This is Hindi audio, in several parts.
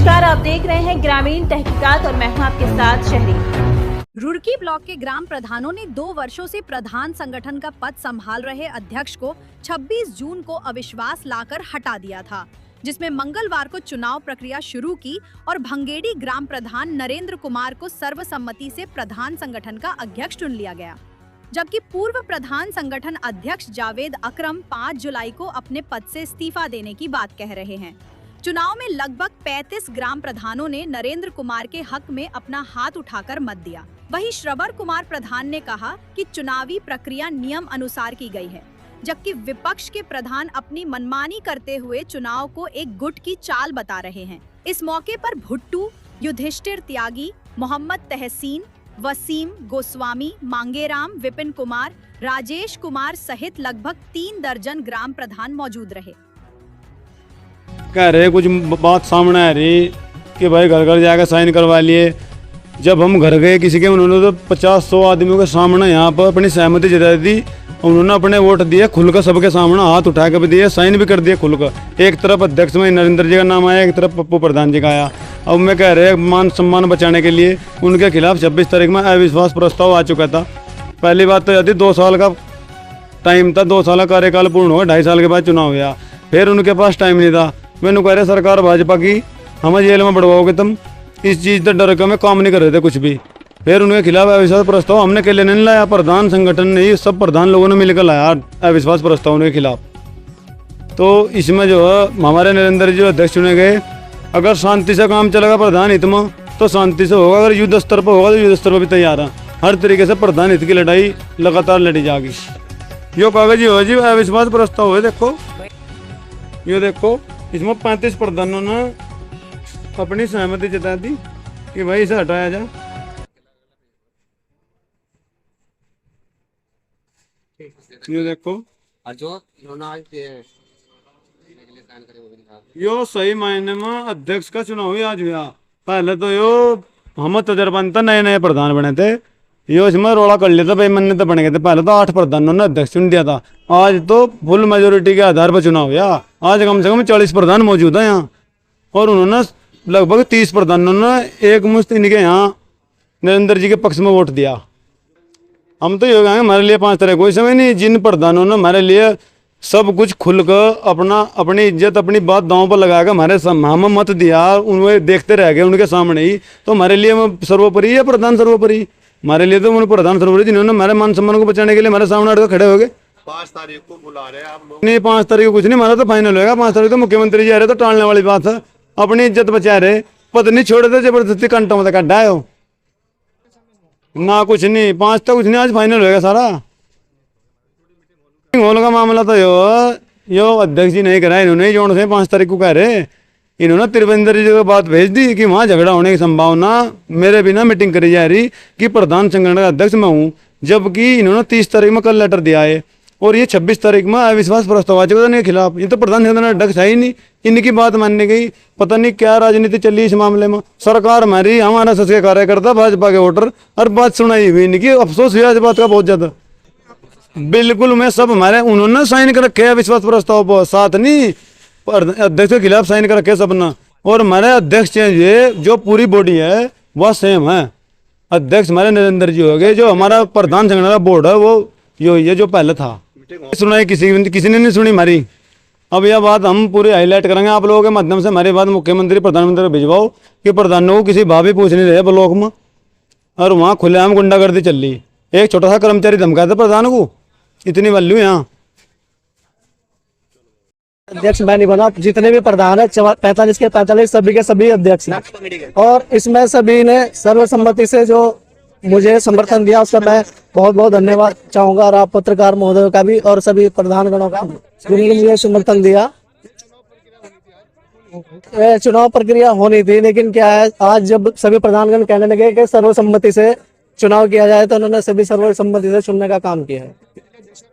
नमस्कार, आप देख रहे हैं ग्रामीण तहकीकात और मैं हूं आपके साथ शहरी। रुड़की ब्लॉक के ग्राम प्रधानों ने 2 वर्षों से प्रधान संगठन का पद संभाल रहे अध्यक्ष को 26 जून को अविश्वास लाकर हटा दिया था, जिसमें मंगलवार को चुनाव प्रक्रिया शुरू की और भंगेड़ी ग्राम प्रधान नरेंद्र कुमार को सर्वसम्मति से प्रधान संगठन का अध्यक्ष चुन लिया गया, जबकि पूर्व प्रधान संगठन अध्यक्ष जावेद अकरम 5 जुलाई को अपने पद से इस्तीफा देने की बात कह रहे हैं। चुनाव में लगभग 35 ग्राम प्रधानों ने नरेंद्र कुमार के हक में अपना हाथ उठाकर मत दिया। वहीं श्रवण कुमार प्रधान ने कहा कि चुनावी प्रक्रिया नियम अनुसार की गई है, जबकि विपक्ष के प्रधान अपनी मनमानी करते हुए चुनाव को एक गुट की चाल बता रहे हैं। इस मौके पर भुट्टू, युधिष्ठिर त्यागी, मोहम्मद तहसीन, वसीम गोस्वामी, मांगेराम, विपिन कुमार, राजेश कुमार सहित लगभग 3 दर्जन ग्राम प्रधान मौजूद रहे। कह रहे कुछ बात सामने आ रही कि भाई घर घर जाकर साइन करवा लिए। जब हम घर गए किसी के, उन्होंने तो 50-100 आदमियों के सामने यहाँ पर अपनी सहमति जता दी। उन्होंने अपने वोट दिए खुलकर, सबके सामने हाथ उठा कर भी दिए, साइन भी कर दिए खुलकर। एक तरफ अध्यक्ष में नरेंद्र जी का नाम आया, एक तरफ पप्पू प्रधान जी का आया। अब मैं कह रहे मान सम्मान बचाने के लिए उनके खिलाफ 26 तारीख में अविश्वास प्रस्ताव आ चुका था। पहली बात तो यदि 2 साल का टाइम था, 2 साल का कार्यकाल पूर्ण हुआ, 2.5 साल के बाद चुनाव हुआ, फिर उनके पास टाइम नहीं था। मैंने कह रहे सरकार भाजपा की, हमें जेल में बढ़वाओगे तुम, इस चीज़ का डर के में काम नहीं कर रहे थे कुछ भी। फिर उनके खिलाफ अविश्वास प्रस्ताव हमने के लिए नहीं लाया, प्रधान संगठन ने ही, सब प्रधान लोगों ने मिलकर लाया अविश्वास प्रस्ताव उनके खिलाफ। तो इसमें जो है हमारे नरेंद्र जी अध्यक्ष चुने गए। अगर शांति से काम चलेगा प्रधान हित में तो शांति से होगा, अगर युद्ध स्तर पर होगा तो युद्ध स्तर पर भी तैयार है। हर तरीके से प्रधान हित की लड़ाई लगातार लड़ी जाएगी। यो कागज हो जी अविश्वास प्रस्ताव है, देखो ये देखो, इसमें 35 प्रधानों ने अपनी सहमति जता दी कि भाई इसे हटाया जाए। ये देखो यो सही मायने में अध्यक्ष का चुनाव ही आज हुआ। पहले तो यो हम तजर्बान था, नए नए प्रधान बने थे, यो इसमें रोड़ा कर लिया था, बेईमानी तो बन गए थे। पहले तो 8 प्रधानों ने अध्यक्ष चुन दिया था, आज तो फुल मेजोरिटी के आधार पर चुनाव हुआ। आज कम से कम 40 प्रधान मौजूद है यहाँ, और उन्होंने लगभग 30 प्रधानों ने एक मुश्त इनके यहाँ नरेंद्र जी के पक्ष में वोट दिया। हम तो ये कहेंगे हमारे लिए 5 तरह कोई समय नहीं। जिन प्रधानों ने हमारे लिए सब कुछ खुलकर अपनी इज्जत, अपनी बात दांव पर लगाकर हमारे हमें मत दिया, उन्हें देखते रह गए उनके सामने ही, तो हमारे लिए सर्वोपरि है प्रधान सर्वोपरि। हमारे लिए तो उन्होंने प्रधान सर्वोपरि, जिन्होंने हमारे मान सम्मान को बचाने के लिए हमारे सामने आकर खड़े हो गए। 5 तारीख को बुला रहे हैं आप लोग? नहीं, 5 तारीख को कुछ नहीं, हमारा तो फाइनल होगा। 5 तारीख तो मुख्यमंत्री जी आ रहे, तो टालने वाली बात है। अपनी इज्जत बचा रहे, पद नहीं छोड़े थे, जबरदस्ती कंटों में कड्ढा है ना, कुछ नहीं। 5 तक कुछ नहीं, आज फाइनल होगा सारा। होने का मामला तो यो अध्यक्ष जी नहीं कराया, इन्होंने जोड़ से 5 तारीख को कह रहे। इन्होंने त्रिवेंद्र जी को बात भेज दी कि वहाँ झगड़ा होने की संभावना, मेरे बिना मीटिंग करी जा रही कि प्रधान संगठन का अध्यक्ष मैं हूँ, जबकि इन्होंने 30 तारीख में कल लेटर दिया है और ये 26 तारीख में अविश्वास प्रस्ताव आ चुका था इनके खिलाफ। ये तो प्रधान संगठन अध्यक्ष है ही नहीं, इनकी बात मानने गई। पता नहीं क्या राजनीति चली इस मामले में। सरकार हमारी, हमारा सच के कार्यकर्ता, भाजपा के वोटर, और बात सुनाई हुई इनकी। अफसोस हुआ इस बात का बहुत ज्यादा। बिल्कुल, मैं सब हमारे उन्होंने साइन कर रखे हैं विश्वास प्रस्ताव पर, साथ नहीं अध्यक्ष के खिलाफ साइन कर रखे सबने। और हमारे अध्यक्ष ये जो पूरी बॉडी है वह सेम है। अध्यक्ष हमारे नरेंद्र जी हो गए, जो हमारा प्रधान संगठन का बोर्ड है वो यो ये जो पहले था। सुनाई किसी ने नहीं सुनी हमारी। अब यह बात हम पूरी हाईलाइट करेंगे आप लोगों के माध्यम से। हमारी बात मुख्यमंत्री प्रधानमंत्री को भिजवाओ कि प्रधानों को किसी भाभी पूछ नहीं रहे ब्लॉक में, और वहाँ खुलेआम गुंडागर्दी चल रही। एक छोटा सा कर्मचारी धमकाया था प्रधान को, इतनी वैल्यू यहाँ। अध्यक्ष मैं नहीं बना, जितने भी प्रधान है 45 के 45 सभी के सभी अध्यक्ष हैं, और इसमें सभी ने सर्वसम्मति से जो मुझे समर्थन दिया उसका मैं बहुत बहुत धन्यवाद चाहूंगा, और आप पत्रकार महोदय का भी, और सभी प्रधानगणों का जिन्होंने मुझे समर्थन दिया। चुनाव प्रक्रिया होनी थी, लेकिन क्या है, आज जब सभी प्रधानगण कहने लगे कि सर्वसम्मति से चुनाव किया जाए, तो उन्होंने सभी सर्वसम्मति से चुनने का काम किया है।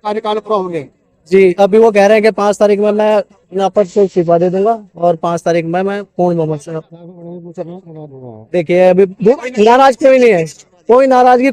कार्यकाल पूरा हो गया जी। अभी वो कह रहे हैं कि 5 तारीख में मैं यहाँ पर से इस्तीफा दे दूंगा, और 5 तारीख में मैं पूर्ण बहुमत से। देखिए अभी नाराज कोई नहीं है, कोई नाराजगी